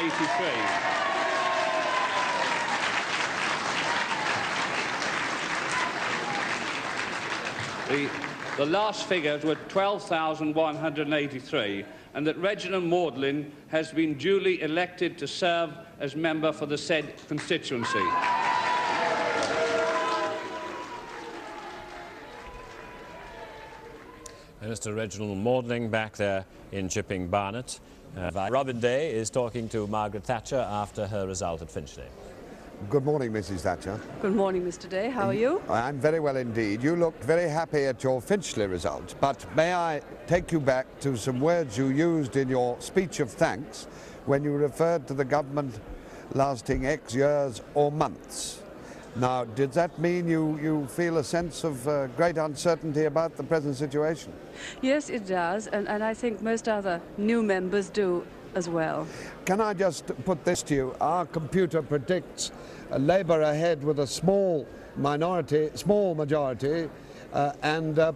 183. The last figures were 12,183, and that Reginald Maudling has been duly elected to serve as member for the said constituency. Mr. Reginald Maudling back there in Chipping Barnet. Robin Day is talking to Margaret Thatcher after her result at Finchley. Good morning, Mrs. Thatcher. Good morning, Mr. Day. How are you? I'm very well indeed. You looked very happy at your Finchley result, but may I take you back to some words you used in your speech of thanks when you referred to the government lasting X years or months. Now, did that mean you feel a sense of great uncertainty about the present situation? Yes, it does, and I think most other new members do as well. Can I just put this to you? Our computer predicts Labour ahead with a small majority, and the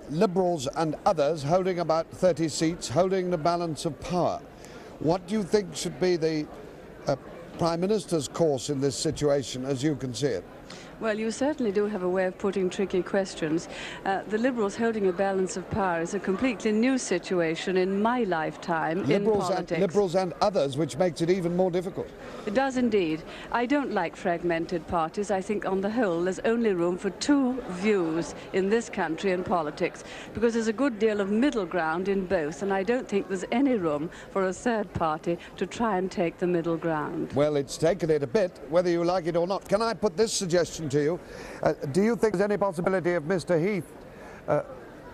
Liberals and others holding about 30 seats, holding the balance of power. What do you think should be the Prime Minister's course in this situation, as you can see it? Well, you certainly do have a way of putting tricky questions. The Liberals holding a balance of power is a completely new situation in my lifetime in politics. Liberals and others, which makes it even more difficult. It does indeed. I don't like fragmented parties. I think on the whole there's only room for two views in this country in politics, because there's a good deal of middle ground in both, and I don't think there's any room for a third party to try and take the middle ground. Well, it's taken it a bit, whether you like it or not. Can I put this suggestion to you? Do you think there's any possibility of Mr. Heath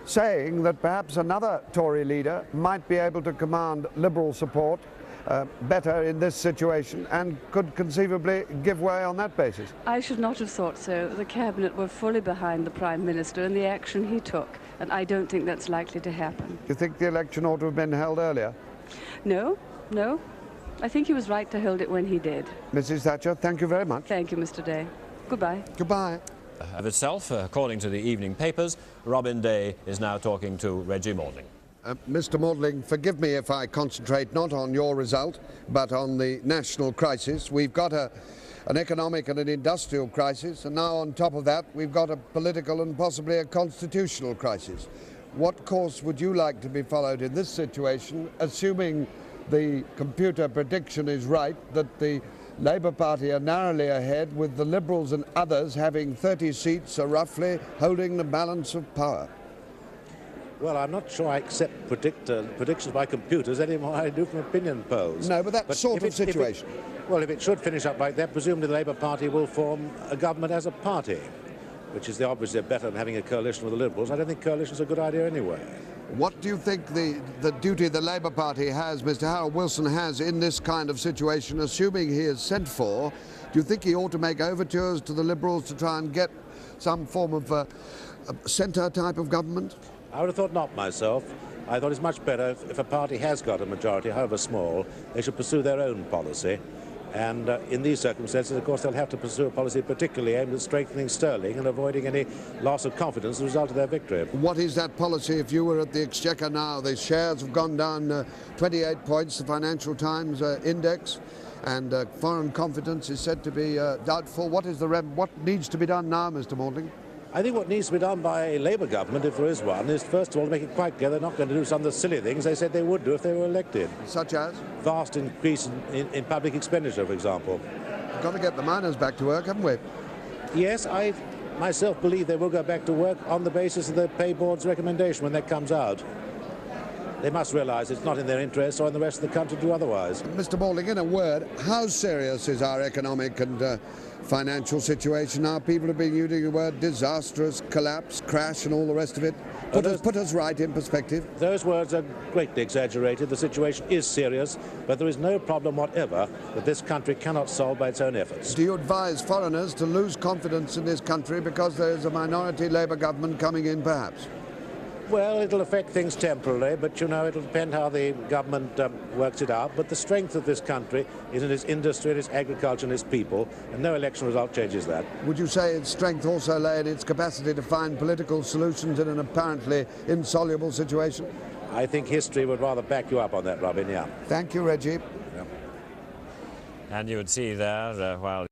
saying that perhaps another Tory leader might be able to command Liberal support better in this situation and could conceivably give way on that basis? I should not have thought so. The Cabinet were fully behind the Prime Minister and the action he took, and I don't think that's likely to happen. Do you think the election ought to have been held earlier? No. I think he was right to hold it when he did. Mrs. Thatcher, thank you very much. Thank you, Mr. Day. Goodbye. Goodbye. Of itself, according to the evening papers, Robin Day is now talking to Reggie Maudling. Mr. Maudling, forgive me if I concentrate not on your result, but on the national crisis. We've got an economic and an industrial crisis, and now on top of that, we've got a political and possibly a constitutional crisis. What course would you like to be followed in this situation, assuming the computer prediction is right, that the Labour Party are narrowly ahead, with the Liberals and others having 30 seats, or roughly holding the balance of power? Well, I'm not sure I accept predictions by computers any more than I do from opinion polls. No, but that sort of situation. If it should finish up like that, presumably the Labour Party will form a government as a party, which is obviously better than having a coalition with the Liberals. I don't think coalition's a good idea anyway. What do you think the duty the Labour Party has, Mr. Harold Wilson has, in this kind of situation, assuming he is sent for? Do you think he ought to make overtures to the Liberals to try and get some form of a centre type of government? I would have thought not myself. I thought it's much better if a party has got a majority, however small, they should pursue their own policy. And in these circumstances, of course, they'll have to pursue a policy particularly aimed at strengthening sterling and avoiding any loss of confidence as a result of their victory. What is that policy? If you were at the Exchequer now, the shares have gone down 28 points, the Financial Times index, and foreign confidence is said to be doubtful. What needs to be done now, Mr. Maudling? I think what needs to be done by a Labour government, if there is one, is first of all to make it quite clear they're not going to do some of the silly things they said they would do if they were elected. Such as? Vast increase in public expenditure, for example. We've got to get the miners back to work, haven't we? Yes, I myself believe they will go back to work on the basis of the pay board's recommendation when that comes out. They must realise it's not in their interest or in the rest of the country to do otherwise. Mr. Maudling, in a word, how serious is our economic and financial situation now? People have been using the word disastrous, collapse, crash and all the rest of it. Put us right in perspective. Those words are greatly exaggerated. The situation is serious, but there is no problem whatever that this country cannot solve by its own efforts. Do you advise foreigners to lose confidence in this country because there is a minority Labour government coming in, perhaps? Well, it'll affect things temporarily, but, you know, it'll depend how the government works it out. But the strength of this country is in its industry, in its agriculture and its people, and no election result changes that. Would you say its strength also lay in its capacity to find political solutions in an apparently insoluble situation? I think history would rather back you up on that, Robin, yeah. Thank you, Reggie. And you would see there, while